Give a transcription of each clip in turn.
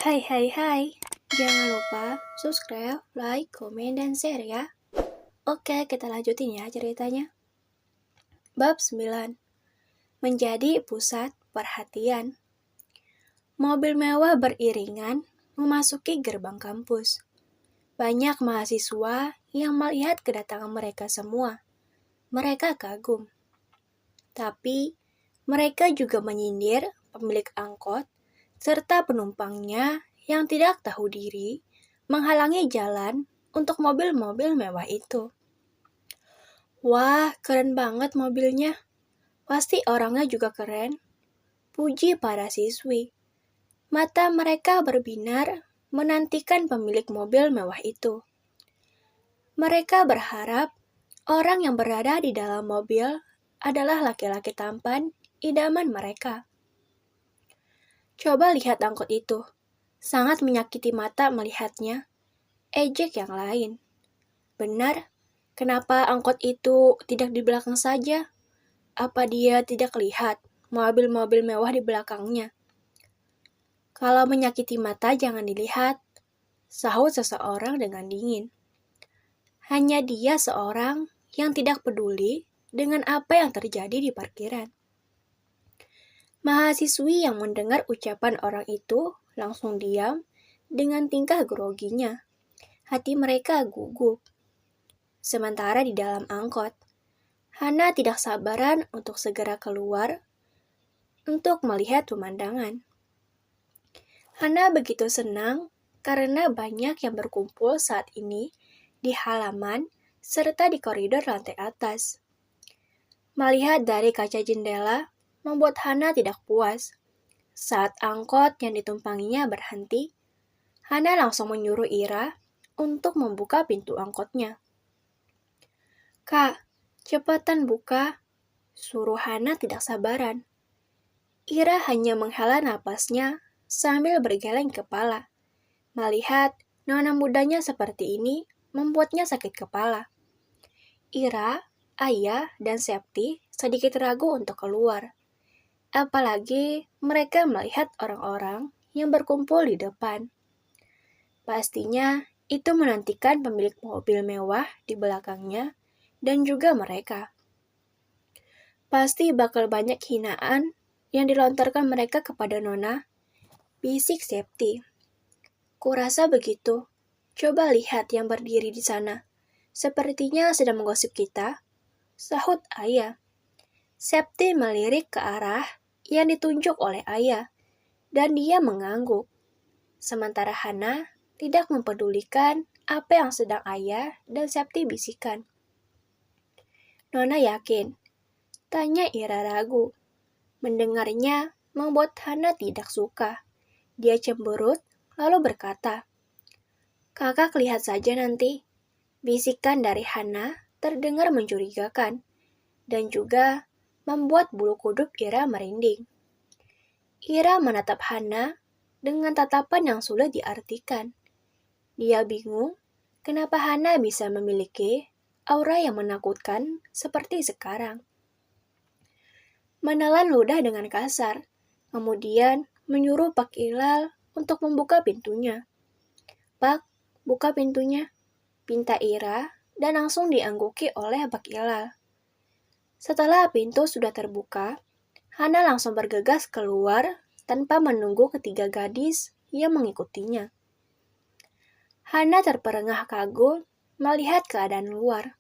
Hai hai hai, jangan lupa subscribe, like, komen, dan share ya. Oke, kita lanjutin ya ceritanya. Bab 9. Menjadi pusat perhatian. Mobil mewah beriringan memasuki gerbang kampus. Banyak mahasiswa yang melihat kedatangan mereka semua. Mereka kagum. Tapi, mereka juga menyindir pemilik angkot serta penumpangnya yang tidak tahu diri menghalangi jalan untuk mobil-mobil mewah itu. Wah, keren banget mobilnya. Pasti orangnya juga keren. Puji para siswi. Mata mereka berbinar menantikan pemilik mobil mewah itu. Mereka berharap orang yang berada di dalam mobil adalah laki-laki tampan idaman mereka. Coba lihat angkot itu. Sangat menyakiti mata melihatnya. Ejek yang lain. Benar, kenapa angkot itu tidak di belakang saja? Apa dia tidak lihat mobil-mobil mewah di belakangnya? Kalau menyakiti mata jangan dilihat, sahut seseorang dengan dingin. Hanya dia seorang yang tidak peduli dengan apa yang terjadi di parkiran. Mahasiswi yang mendengar ucapan orang itu langsung diam dengan tingkah groginya. Hati mereka gugup. Sementara di dalam angkot, Hana tidak sabaran untuk segera keluar untuk melihat pemandangan. Hana begitu senang karena banyak yang berkumpul saat ini di halaman serta di koridor lantai atas. Melihat dari kaca jendela membuat Hana tidak puas. Saat angkot yang ditumpanginya berhenti, Hana langsung menyuruh Ira untuk membuka pintu angkotnya. "Kak, cepetan buka," suruh Hana tidak sabaran. Ira hanya menghela napasnya sambil bergeleng kepala. Melihat nona mudanya seperti ini membuatnya sakit kepala. Ira, Ayah, dan Septi sedikit ragu untuk keluar. Apalagi mereka melihat orang-orang yang berkumpul di depan. Pastinya itu menantikan pemilik mobil mewah di belakangnya dan juga mereka. Pasti bakal banyak hinaan yang dilontarkan mereka kepada Nona, bisik Septi. Kurasa begitu. Coba lihat yang berdiri di sana. Sepertinya sedang menggosip kita, sahut Ayah. Septi melirik ke arah yang ditunjuk oleh Ayah, dan dia mengangguk. Sementara Hana tidak mempedulikan apa yang sedang Ayah dan Septi bisikan. "Nona yakin?" tanya Ira ragu. Mendengarnya membuat Hana tidak suka. Dia cemberut lalu berkata, "Kakak lihat saja nanti." Bisikan dari Hana terdengar mencurigakan dan juga membuat bulu kuduk Ira merinding. Ira menatap Hana dengan tatapan yang sulit diartikan. Dia bingung kenapa Hana bisa memiliki aura yang menakutkan seperti sekarang. Menelan ludah dengan kasar, kemudian menyuruh Pak Ilal untuk membuka pintunya. "Pak, buka pintunya," pinta Ira dan langsung diangguki oleh Pak Ilal. Setelah pintu sudah terbuka, Hana langsung bergegas keluar tanpa menunggu ketiga gadis yang mengikutinya. Hana terperengah kagum melihat keadaan luar.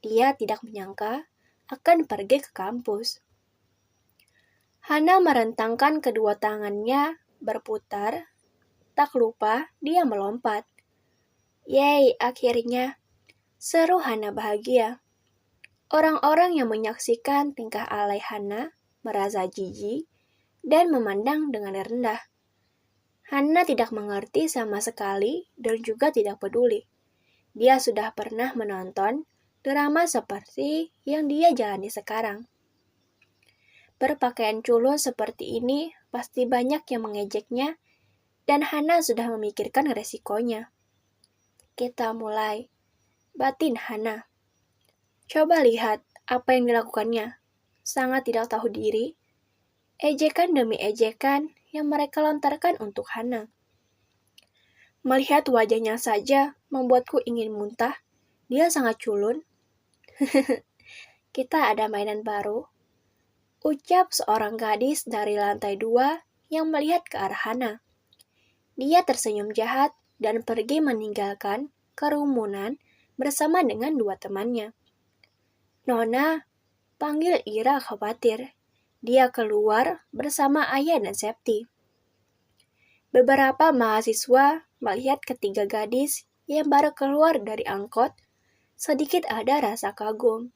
Dia tidak menyangka akan pergi ke kampus. Hana merentangkan kedua tangannya berputar, tak lupa dia melompat. "Yeay, akhirnya!" seru Hana bahagia. Orang-orang yang menyaksikan tingkah alay Hana merasa jijik dan memandang dengan rendah. Hana tidak mengerti sama sekali dan juga tidak peduli. Dia sudah pernah menonton drama seperti yang dia jalani sekarang. Berpakaian culun seperti ini pasti banyak yang mengejeknya dan Hana sudah memikirkan resikonya. "Kita mulai," batin Hana. Coba lihat apa yang dilakukannya. Sangat tidak tahu diri. Ejekan demi ejekan yang mereka lontarkan untuk Hana. Melihat wajahnya saja membuatku ingin muntah. Dia sangat culun. Kita ada mainan baru, ucap seorang gadis dari lantai 2 yang melihat ke arah Hana. Dia tersenyum jahat dan pergi meninggalkan kerumunan bersama dengan 2 temannya. Nona, panggil Ira khawatir. Dia keluar bersama ayah dan Septi. Beberapa mahasiswa melihat ketiga gadis yang baru keluar dari angkot, sedikit ada rasa kagum.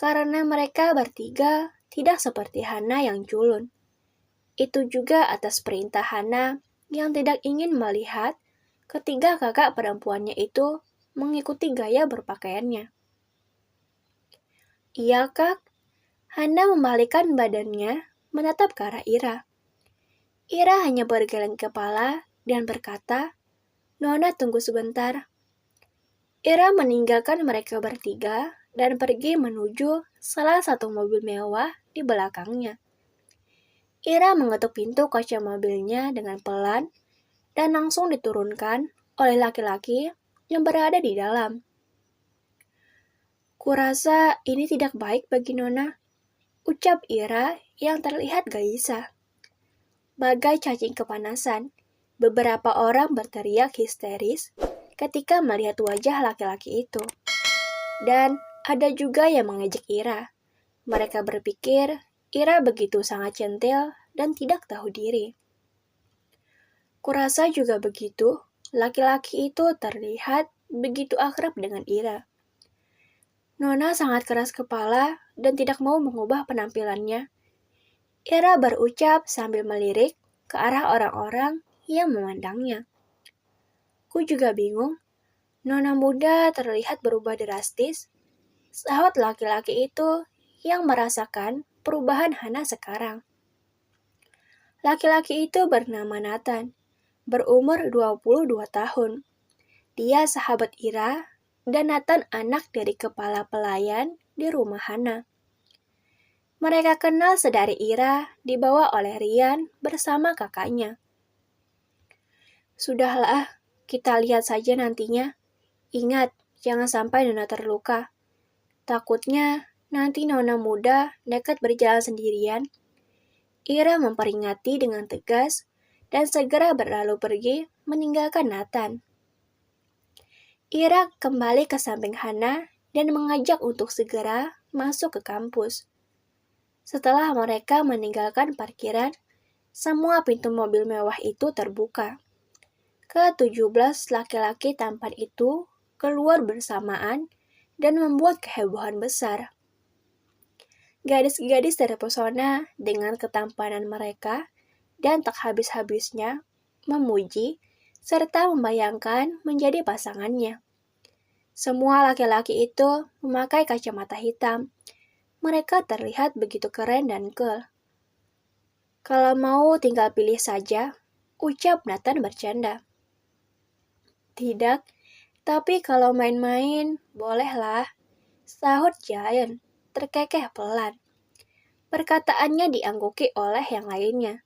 Karena mereka bertiga tidak seperti Hana yang culun. Itu juga atas perintah Hana yang tidak ingin melihat ketiga kakak perempuannya itu mengikuti gaya berpakaiannya. Iya, Kak. Hana membalikkan badannya menatap ke arah Ira. Ira hanya bergeleng kepala dan berkata, Nona tunggu sebentar. Ira meninggalkan mereka bertiga dan pergi menuju salah satu mobil mewah di belakangnya. Ira mengetuk pintu kaca mobilnya dengan pelan dan langsung diturunkan oleh laki-laki yang berada di dalam. Kurasa ini tidak baik bagi Nona, ucap Ira yang terlihat gelisah. Bagai cacing kepanasan, beberapa orang berteriak histeris ketika melihat wajah laki-laki itu. Dan ada juga yang mengejek Ira. Mereka berpikir Ira begitu sangat centil dan tidak tahu diri. Kurasa juga begitu, laki-laki itu terlihat begitu akrab dengan Ira. Nona sangat keras kepala dan tidak mau mengubah penampilannya. Ira berucap sambil melirik ke arah orang-orang yang memandangnya. Ku juga bingung, Nona muda terlihat berubah drastis, sahut laki-laki itu yang merasakan perubahan Hana sekarang. Laki-laki itu bernama Nathan, berumur 22 tahun. Dia sahabat Ira dan Nathan anak dari kepala pelayan di rumah Hana. Mereka kenal sedari Ira dibawa oleh Rian bersama kakaknya. Sudahlah, kita lihat saja nantinya. Ingat, jangan sampai Nona terluka. Takutnya nanti Nona muda nekat berjalan sendirian. Ira memperingati dengan tegas dan segera berlalu pergi meninggalkan Nathan. Ira kembali ke samping Hana dan mengajak untuk segera masuk ke kampus. Setelah mereka meninggalkan parkiran, semua pintu mobil mewah itu terbuka. Ke-17 laki-laki tampan itu keluar bersamaan dan membuat kehebohan besar. Gadis-gadis terpesona dengan ketampanan mereka dan tak habis-habisnya memuji serta membayangkan menjadi pasangannya. Semua laki-laki itu memakai kacamata hitam. Mereka terlihat begitu keren dan cool. Kalau mau tinggal pilih saja, ucap Nathan bercanda. Tidak, tapi kalau main-main, bolehlah, sahut Giant, terkekeh pelan. Perkataannya diangguki oleh yang lainnya.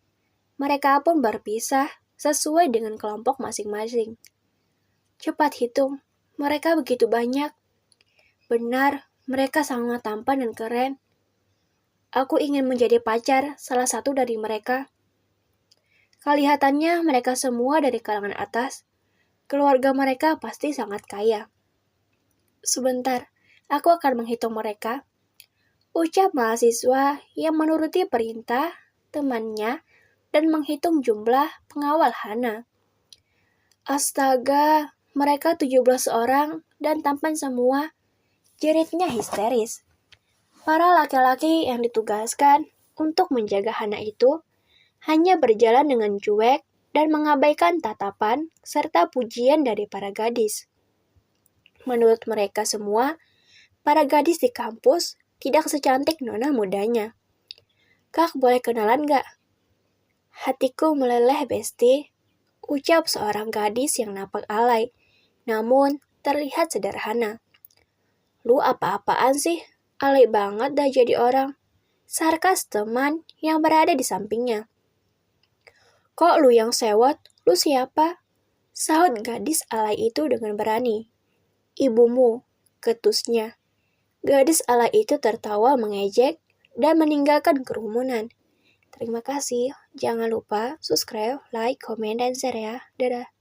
Mereka pun berpisah sesuai dengan kelompok masing-masing. Cepat hitung, mereka begitu banyak. Benar, mereka sangat tampan dan keren. Aku ingin menjadi pacar salah satu dari mereka. Kelihatannya mereka semua dari kalangan atas. Keluarga mereka pasti sangat kaya. Sebentar, aku akan menghitung mereka. Ucap mahasiswa yang menuruti perintah temannya dan menghitung jumlah pengawal Hana. Astaga, mereka 17 orang dan tampan semua. Jeritnya histeris. Para laki-laki yang ditugaskan untuk menjaga Hana itu hanya berjalan dengan cuek dan mengabaikan tatapan serta pujian dari para gadis. Menurut mereka semua, para gadis di kampus tidak secantik nona mudanya. Kak, boleh kenalan gak? Hatiku meleleh, Besti, ucap seorang gadis yang nampak alay, namun terlihat sederhana. Lu apa-apaan sih? Alay banget dah jadi orang. Sarkas teman yang berada di sampingnya. Kok lu yang sewot? Lu siapa? Sahut gadis alay itu dengan berani. Ibumu, ketusnya. Gadis alay itu tertawa mengejek dan meninggalkan kerumunan. Terima kasih. Jangan lupa subscribe, like, komen, dan share ya. Dadah.